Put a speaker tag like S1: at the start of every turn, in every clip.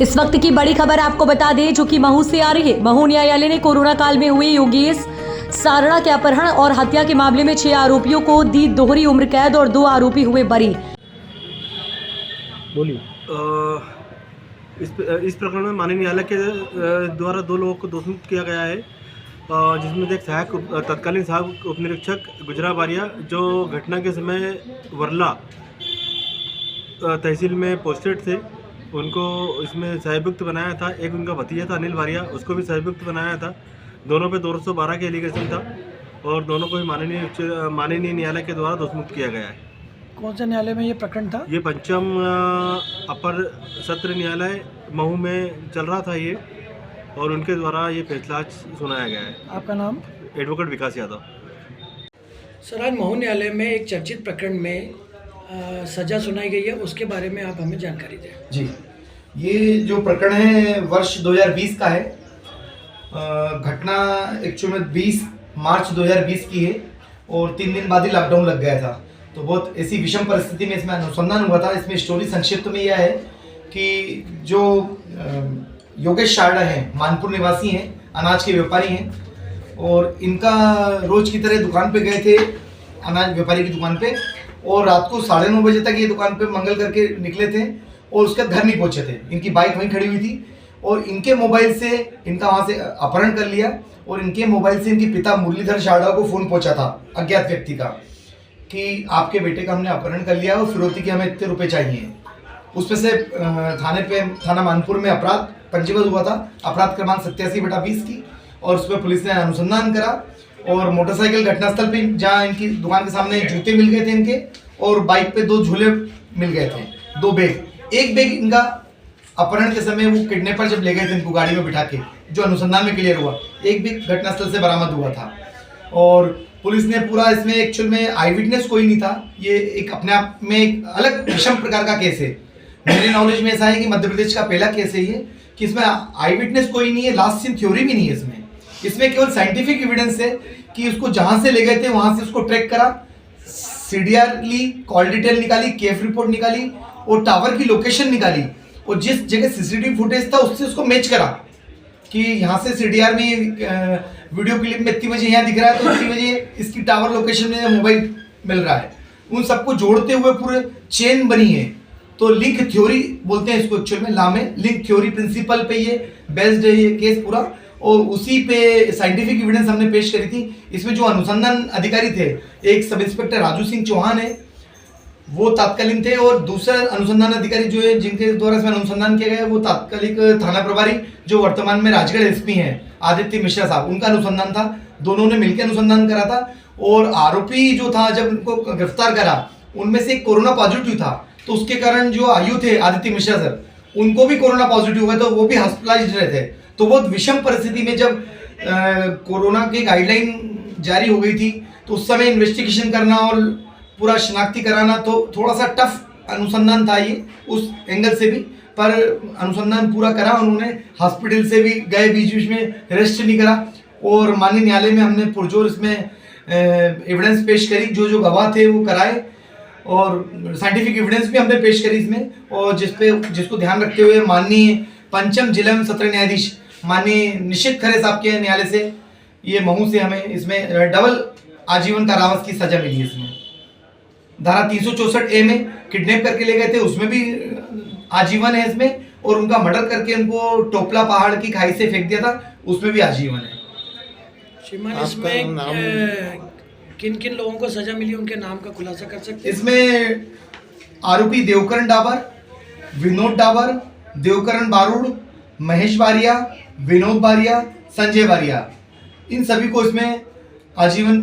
S1: इस वक्त की बड़ी खबर आपको बता दें जो कि महू से आ रही है। महू न्यायालय ने कोरोना काल में हुए योगेश सारणा के अपहरण और हत्या के मामले में 6 आरोपियों को दी दोहरी उम्र कैद और 2 आरोपी हुए बरी।
S2: बोलिए।
S3: इस प्रकरण में माननीय न्यायालय के द्वारा 2 लोगों को दोषमुक्त किया गया है, जिसमें से एक सहायक तत्कालीन सहायक उप निरीक्षक गुजरा बारिया जो घटना के समय वर्ला तहसील में पोस्टेड थे, उनको इसमें सहायुक्त बनाया था। एक उनका भतीजा था अनिल बारिया, उसको भी सहायुक्त बनाया था। दोनों पे 212 के एलिगेशन था और दोनों को ही माननीय न्यायालय के द्वारा दोषमुक्त किया गया है।
S2: कौन से न्यायालय में ये प्रकरण था?
S3: ये पंचम अपर सत्र न्यायालय महू में चल रहा था ये, और उनके द्वारा ये फैसला आज सुनाया गया है।
S2: आपका नाम?
S3: एडवोकेट विकास यादव।
S2: सर, आज महू न्यायालय में एक चर्चित प्रकरण में सजा सुनाई गई है, उसके बारे में आप हमें जानकारी दें।
S4: जी, ये जो प्रकरण है वर्ष 2020 का है। घटना एक्चुअल में 20 मार्च 2020 की है और 3 दिन बाद ही लॉकडाउन लग गया था, तो बहुत ऐसी विषम परिस्थिति में इसमें अनुसंधान हुआ था। इसमें स्टोरी संक्षिप्त में यह है कि जो योगेश सारणा हैं, मानपुर निवासी हैं, अनाज के व्यापारी हैं और इनका रोज की तरह दुकान पे गए थे, अनाज व्यापारी की दुकान पे, और रात को 9:30 बजे तक ये दुकान पे मंगल करके निकले थे और उसका घर नहीं पहुंचे थे। इनकी बाइक वहीं खड़ी हुई थी और इनके मोबाइल से इनका वहाँ से अपहरण कर लिया और इनके मोबाइल से इनके पिता मुरलीधर सारणा को फ़ोन पहुंचा था अज्ञात व्यक्ति का कि आपके बेटे का हमने अपहरण कर लिया और फिरौती के हमें इतने रुपए चाहिए। उसमें से थाना मानपुर में अपराध पंजीबद्ध हुआ था, अपराध क्रमांक 87/20 की, और उस पर पुलिस ने अनुसंधान करा और मोटरसाइकिल घटनास्थल पे जहाँ इनकी दुकान के सामने जूते मिल गए थे इनके, और बाइक पे 2 झोले मिल गए थे, 2 बैग। एक बैग इनका अपहरण के समय वो किडनैपर जब ले गए थे इनको गाड़ी में बिठा के, जो अनुसंधान में क्लियर हुआ, एक बैग घटनास्थल से बरामद हुआ था। और पुलिस ने पूरा इसमें एक्चुअल में आई विटनेस कोई नहीं था। ये एक अपने आप में एक अलग विषम प्रकार का केस है। मेरे नॉलेज में ऐसा है कि मध्य प्रदेश का पहला केस है ये, कि इसमें आई विटनेस कोई नहीं है, लास्ट सीन थ्योरी भी नहीं है इसमें केवल साइंटिफिक एविडेंस है कि उसको जहां से ले गए थे वहां से उसको ट्रैक करा, सीडीआर ली, कॉल डिटेल निकाली, केफ रिपोर्ट निकाली और टावर की लोकेशन निकाली, और जिस जगह सीसीटीवी फुटेज था उससे उसको मैच करा कि यहाँ से सीडीआर में वीडियो क्लिप में इतनी बजे यहाँ दिख रहा है तो इतनी बजे इसकी टावर लोकेशन में मोबाइल मिल रहा है। उन सबको जोड़ते हुए पूरे चेन बनी है, तो लिंक थ्योरी बोलते हैं इसको एक्चुअल में, ला में लिंक थ्योरी प्रिंसिपल पे ये बेस्ड है ये केस पूरा, और उसी पे साइंटिफिक एविडेंस हमने पेश करी थी। इसमें जो अनुसंधान अधिकारी थे, एक सब इंस्पेक्टर राजू सिंह चौहान है, वो तात्कालीन थे, और दूसरा अनुसंधान अधिकारी जो है जिनके द्वारा इसमें अनुसंधान किया गया वो तात्कालिक थाना प्रभारी जो वर्तमान में राजगढ़ एसपी हैं आदित्य मिश्रा साहब, उनका अनुसंधान था। दोनों ने मिलकर अनुसंधान करा था, और आरोपी जो था जब उनको गिरफ्तार करा उनमें से कोरोना पॉजिटिव था, तो उसके कारण जो आयु थे आदित्य मिश्रा सर, उनको भी कोरोना पॉजिटिव हुआ, तो वो भी हॉस्पिटलाइज्ड रहे थे। तो बहुत विषम परिस्थिति में जब कोरोना की गाइडलाइन जारी हो गई थी, तो उस समय इन्वेस्टिगेशन करना और पूरा शिनाख्ती कराना तो थोड़ा सा टफ अनुसंधान था ये उस एंगल से भी, पर अनुसंधान पूरा करा। उन्होंने हॉस्पिटल से भी गए, बीच बीच में रेस्ट नहीं करा, और माननीय न्यायालय में हमने पुरजोर इसमें एविडेंस पेश करी, जो गवाह थे वो कराए, और साइंटिफिक एविडेंस भी हमने पेश करी इसमें, और जिसको ध्यान रखते हुए माननीय पंचम जिला एवं सत्र न्यायाधीश माननीय निश्चित खरे साहब के न्यायालय से ये महू से हमें इसमें डबल आजीवन कारावास की सजा मिली है। इसमें धारा 364A में किडनैप करके ले गए थे, उसमें भी आजीवन है इसमें, और उनका मर्डर करके उनको टोपला पहाड़ की खाई से फेंक दिया था, उसमें भी आजीवन है।
S2: श्रीमान, इसमें किन किन लोगों को सजा मिली, उनके नाम का खुलासा कर सकते हैं?
S4: इसमें आरोपी देवकरण डाबर, विनोद डाबर, देवकरण बारूड़, महेश बारिया, विनोद बारिया, संजय बारिया, इन सभी को इसमें आजीवन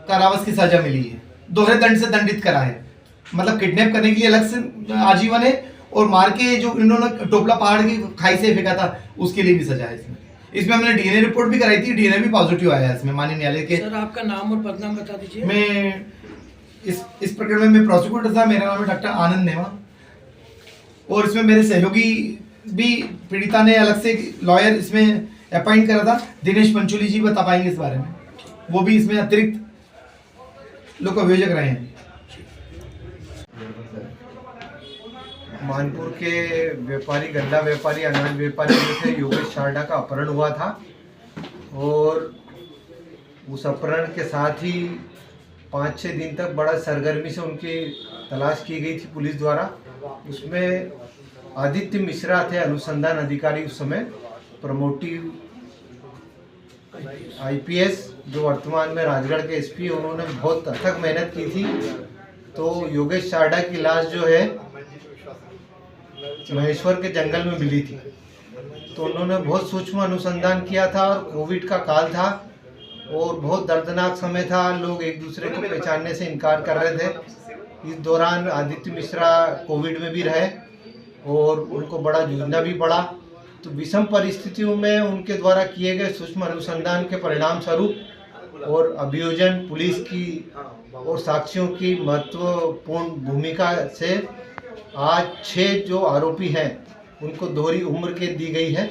S4: कारावास की सजा मिली है। दोहरे दंड से दंडित करा है, मतलब किडनैप करने के लिए अलग से आजीवन है, और मार के जो इन्होंने टोपला पहाड़ की खाई से फेंका था उसके लिए भी सजा है इसमें हमने डीएनए रिपोर्ट भी कराई थी, डीएनए भी पॉजिटिव आया है इसमें माननीय न्यायालय के।
S2: सर, आपका नाम और पदनाम बता दीजिए।
S4: मैं इस प्रकरण में मैं प्रोसिक्यूटर था, मेरा नाम है डॉक्टर आनंद नेवा, और इसमें मेरे सहयोगी भी पीड़िता ने अलग से लॉयर इसमें अपॉइंट करा था, दिनेश पंचोली जी बता पाएंगे इस बारे में, वो भी इसमें अतिरिक्त लोक अभियोजक रहे हैं।
S5: मानपुर के व्यापारी, गल्ला व्यापारी, अनाज व्यापारी जो थे योगेश शारदा का अपहरण हुआ था और उस अपहरण के साथ ही 5-6 दिन तक बड़ा सरगर्मी से उनकी तलाश की गई थी पुलिस द्वारा। उसमें आदित्य मिश्रा थे अनुसंधान अधिकारी उस समय, प्रमोटिव IPS, जो वर्तमान में राजगढ़ के SP। उन्होंने बहुत अथक मेहनत की थी। तो योगेश शारदा की लाश जो है महेश्वर के जंगल में मिली थी। तो उन्होंने बहुत सूक्ष्म अनुसंधान किया था और कोविड का काल था और बहुत दर्दनाक समय था। लोग एक दूसरे को पहचानने से इनकार कर रहे थे। इस दौरान आदित्य मिश्रा कोविड में भी रहे और उनको बड़ा जूझना भी पड़ा। तो विषम परिस्थितियों में उनके द्वारा किए गए सूक्ष्म अनुसंधान के परिणाम स्वरूप और अभियोजन पुलिस की और साक्षियों की महत्वपूर्ण भूमिका से आज 6 जो आरोपी हैं उनको दोहरी उम्र कैद दी गई है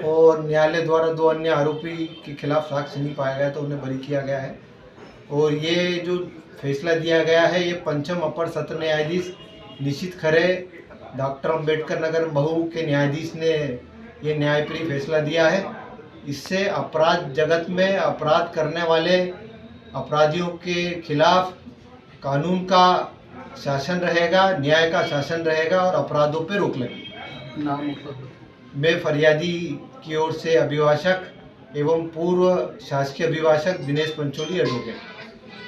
S5: और न्यायालय द्वारा 2 अन्य आरोपी के खिलाफ साक्ष्य नहीं पाया गया तो उन्हें बरी किया गया है। और ये जो फैसला दिया गया है ये पंचम अपर सत्र न्यायाधीश निशित खरे, डॉक्टर अंबेडकर नगर महू के न्यायाधीश ने ये न्यायप्रिय फैसला दिया है। इससे अपराध जगत में अपराध करने वाले अपराधियों के खिलाफ कानून का शासन रहेगा, न्याय का शासन रहेगा और अपराधों पर रोक लगेगी। मैं फरियादी की ओर से अभिभाषक एवं पूर्व शासकीय अभिभाषक दिनेश पंचोली, एडवोकेट।